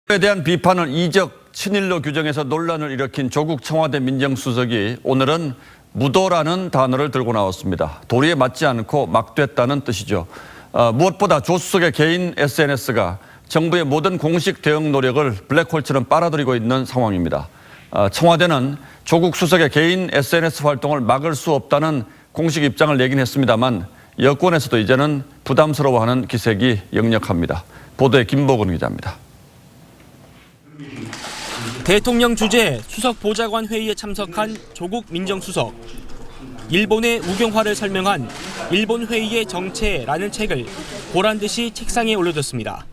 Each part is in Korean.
에 대한 비판을 이적 친일로 규정해서 논란을 일으킨 조국 청와대 민정수석이 오늘은 무도라는 단어를 들고 나왔습니다. 도리에 맞지 않고 막됐다는 뜻이죠. 무엇보다 조 수석의 개인 SNS가 정부의 모든 공식 대응 노력을 블랙홀처럼 빨아들이고 있는 상황입니다. 청와대는 조국 수석의 개인 SNS 활동을 막을 수 없다는 공식 입장을 내긴 했습니다만 여권에서도 이제는 부담스러워하는 기색이 역력합니다. 보도에 김보근 기자입니다. 대통령 주재 수석 보좌관 회의에 참석한 조국 민정수석. 일본의 우경화를 설명한 일본 회의의 정체라는 책을 보란 듯이 책상에 올려뒀습니다.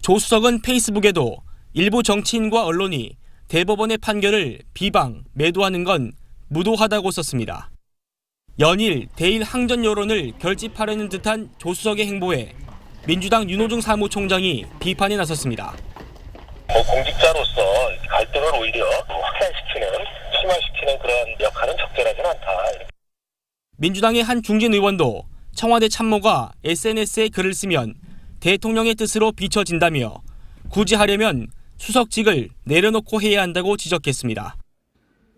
조 수석은 페이스북에도 일부 정치인과 언론이 대법원의 판결을 비방, 매도하는 건 무도하다고 썼습니다. 연일 대일 항전 여론을 결집하려는 듯한 조 수석의 행보에 민주당 윤호중 사무총장이 비판에 나섰습니다. 공직자로서 갈등을 오히려 확산시키는, 심화시키는 그런 역할은 적절하지는 않다. 민주당의 한 중진 의원도 청와대 참모가 SNS에 글을 쓰면 대통령의 뜻으로 비춰진다며 굳이 하려면 수석직을 내려놓고 해야 한다고 지적했습니다.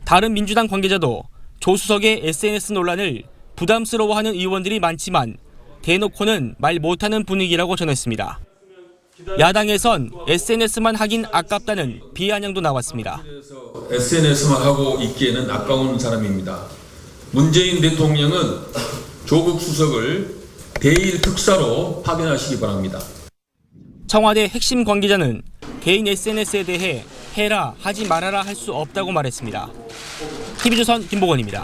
다른 민주당 관계자도 조 수석의 SNS 논란을 부담스러워하는 의원들이 많지만 대놓고는 말 못하는 분위기라고 전했습니다. 야당에선 SNS만 하긴 아깝다는 비아냥도 나왔습니다. SNS만 하고 있기에는 아까운 사람입니다. 문재인 대통령은 조국 수석을 대일 특사로 파견하시기 바랍니다. 청와대 핵심 관계자는 개인 SNS에 대해 해라 하지 말아라 할 수 없다고 말했습니다. TV조선 김보건입니다.